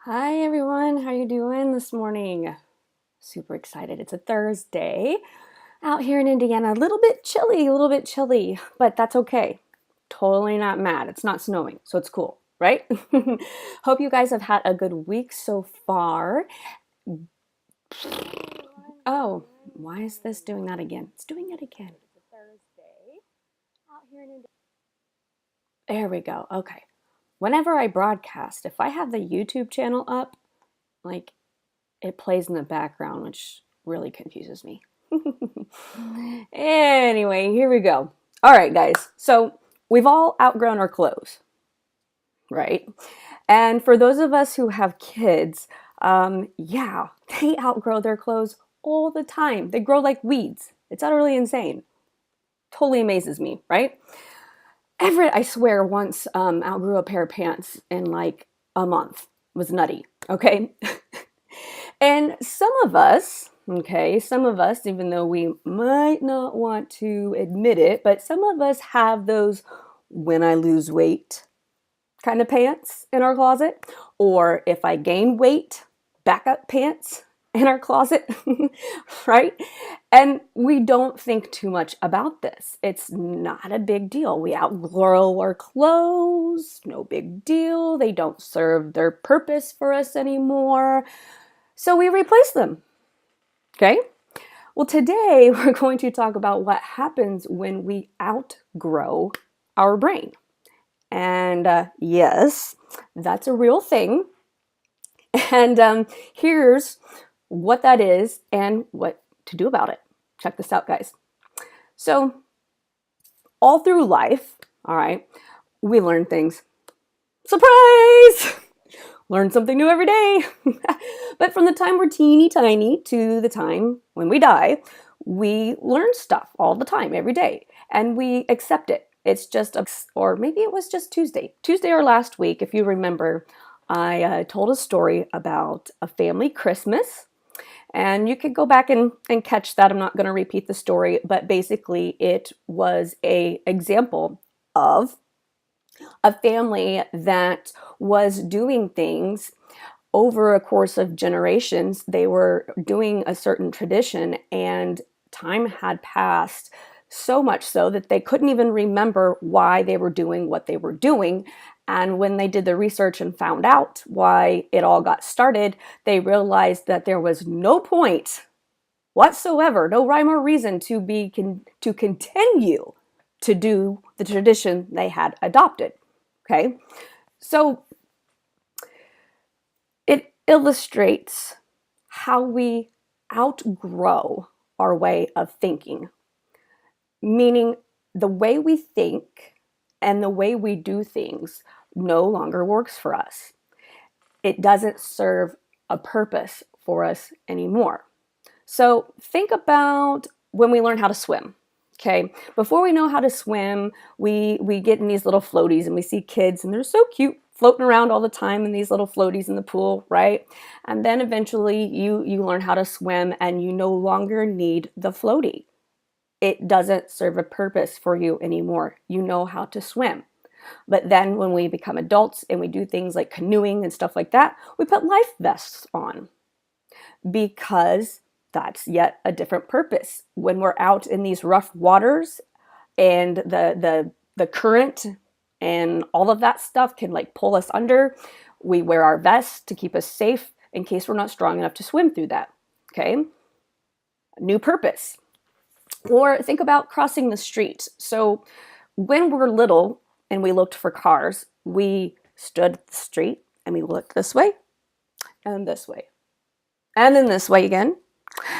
Hi everyone, how you doing this morning? Super excited. It's a Thursday out here in Indiana. A little bit chilly, but that's okay. Totally not mad. It's not snowing, so it's cool, right? Hope you guys have had a good week so far. Oh, why is this doing that again? It's doing it again. It's a Thursday out here in Indiana. There we go. Okay. Whenever I broadcast, if I have the YouTube channel up, like it plays in the background, which really confuses me. Anyway, here we go. All right, guys. So we've all outgrown our clothes, right? And for those of us who have kids, yeah, they outgrow their clothes all the time. They grow like weeds. It's utterly insane. Totally amazes me, right? Everett, I swear, once outgrew a pair of pants in like a month. It was nutty, okay? And some of us, even though we might not want to admit it, but some of us have those when I lose weight kind of pants in our closet, or if I gain weight, backup pants in our closet, right? And we don't think too much about this. It's not a big deal. We outgrow our clothes, no big deal. They don't serve their purpose for us anymore. So we replace them. Okay? Well, today we're going to talk about what happens when we outgrow our brain. And yes, that's a real thing. And here's what that is and what to do about it. Check this out, guys. So, all through life, all right, we learn things. Surprise! Learn something new every day. But from the time we're teeny tiny to the time when we die, we learn stuff all the time, every day, and we accept it. It's just, or maybe it was just Tuesday or last week, if you remember, I told a story about a family Christmas, and you could go back and catch that. I'm not going to repeat the story, but basically it was a example of a family that was doing things over a course of generations. They were doing a certain tradition, and time had passed, so much so that they couldn't even remember why they were doing what they were doing. And when they did the research and found out why it all got started, they realized that there was no point whatsoever, no rhyme or reason to continue to do the tradition they had adopted. Okay, so it illustrates how we outgrow our way of thinking, meaning the way we think and the way we do things no longer works for us. It doesn't serve a purpose for us anymore. So think about when we learn how to swim. Okay, before we know how to swim, we get in these little floaties and we see kids and they're so cute floating around all the time in these little floaties in the pool, right? And then eventually you learn how to swim and you no longer need the floaty. It doesn't serve a purpose for you anymore. You know how to swim. But then when we become adults and we do things like canoeing and stuff like that, we put life vests on because that's yet a different purpose. When we're out in these rough waters and the current and all of that stuff can like pull us under, we wear our vests to keep us safe in case we're not strong enough to swim through that. Okay? New purpose. Or think about crossing the street. So when we're little and we looked for cars, we stood at the street and we looked this way and this way. And then this way again.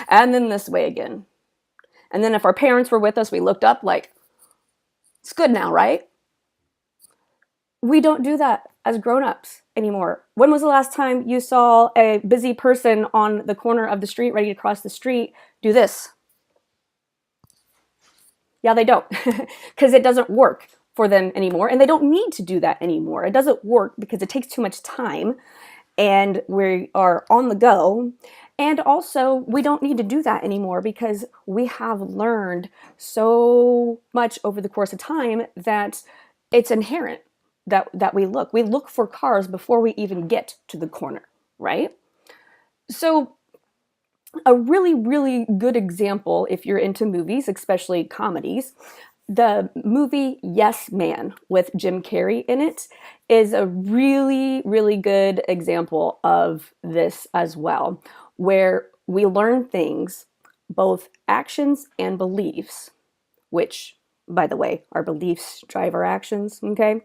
And then this way again. And then if our parents were with us, we looked up like, it's good now, right? We don't do that as grown-ups anymore. When was the last time you saw a busy person on the corner of the street ready to cross the street do this? Yeah, they don't, because it doesn't work for them anymore, and they don't need to do that anymore. It doesn't work because it takes too much time, and we are on the go. And also, we don't need to do that anymore because we have learned so much over the course of time that it's inherent that we look for cars before we even get to the corner. right? So a really, really good example, if you're into movies, especially comedies, the movie Yes Man with Jim Carrey in it is a really, really good example of this as well, where we learn things, both actions and beliefs, which, by the way, our beliefs drive our actions, okay?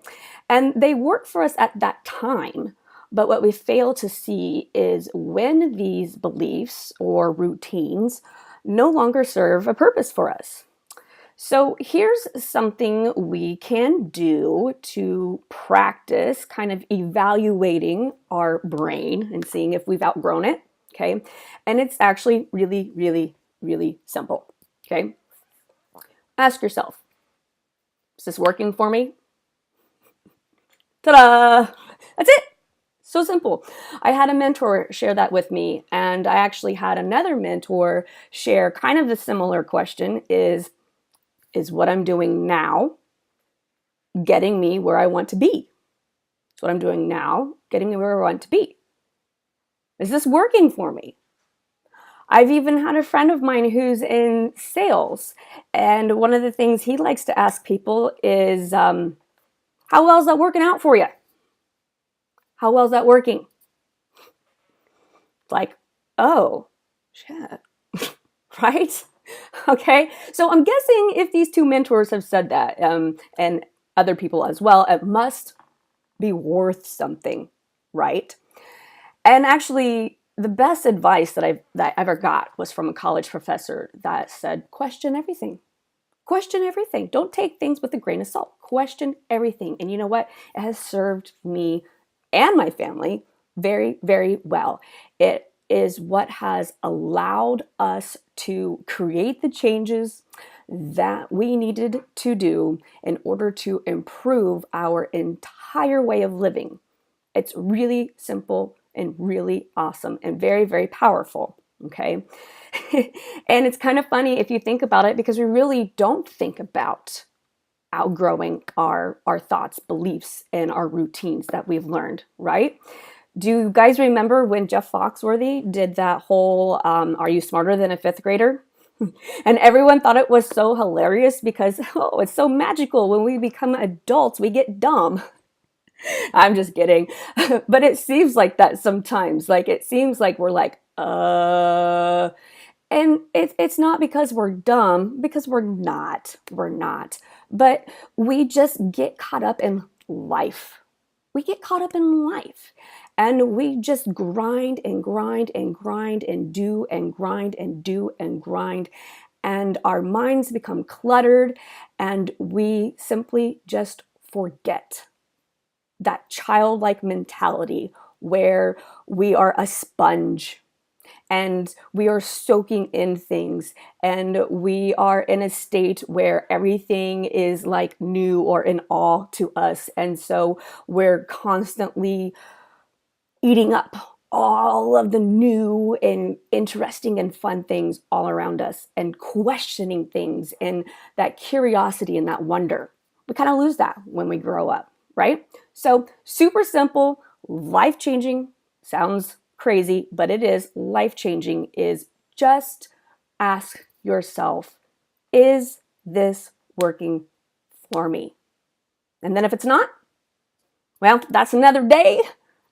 And they work for us at that time. But what we fail to see is when these beliefs or routines no longer serve a purpose for us. So here's something we can do to practice kind of evaluating our brain and seeing if we've outgrown it, okay? And it's actually really, really, really simple, okay? Ask yourself, is this working for me? Ta-da! That's it. So simple. I had a mentor share that with me, and I actually had another mentor share kind of the similar question is what I'm doing now getting me where I want to be? Is what I'm doing now getting me where I want to be? Is this working for me? I've even had a friend of mine who's in sales, and one of the things he likes to ask people is, how well is that working out for you? How well is that working? Like, oh, shit, right? Okay, so I'm guessing if these two mentors have said that, and other people as well, it must be worth something, right? And actually, the best advice that I ever got was from a college professor that said, question everything. Question everything. Don't take things with a grain of salt. Question everything. And you know what? It has served me and my family very, very well. It is what has allowed us to create the changes that we needed to do in order to improve our entire way of living. It's really simple and really awesome and very, very powerful. Okay. And it's kind of funny if you think about it, because we really don't think about outgrowing our thoughts, beliefs, and our routines that we've learned, right? Do you guys remember when Jeff Foxworthy did that whole Are You Smarter Than a Fifth Grader? And everyone thought it was so hilarious because, oh, it's so magical. When we become adults, we get dumb. I'm just kidding. But it seems like that sometimes. Like, it seems like we're like, and it's not because we're dumb, because we're not. We're not. But we just get caught up in life. We get caught up in life. And we just grind and grind and grind and do and grind and do and grind. And our minds become cluttered, and we simply just forget that childlike mentality where we are a sponge and we are soaking in things, and we are in a state where everything is like new or in awe to us. And so we're constantly eating up all of the new and interesting and fun things all around us and questioning things and that curiosity and that wonder. We kind of lose that when we grow up, right? So super simple, life-changing, sounds crazy, but it is life-changing, is just ask yourself, is this working for me? And then if it's not, well, that's another day,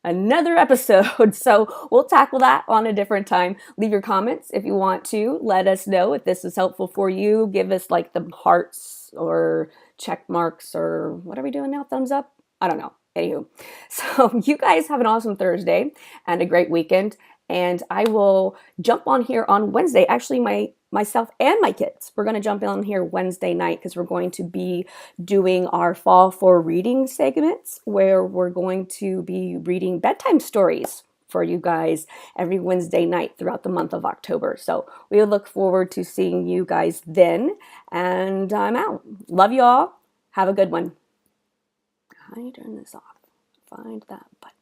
another episode. So we'll tackle that on a different time. Leave your comments if you want to. Let us know if this is helpful for you. Give us like the hearts or check marks or what are we doing now? Thumbs up? I don't know. Anywho, so you guys have an awesome Thursday and a great weekend. And I will jump on here on Wednesday. Actually, myself and my kids, we're going to jump on here Wednesday night because we're going to be doing our Fall for Reading segments where we're going to be reading bedtime stories for you guys every Wednesday night throughout the month of October. So we look forward to seeing you guys then. And I'm out. Love you all. Have a good one. How do you turn this off? Find that button.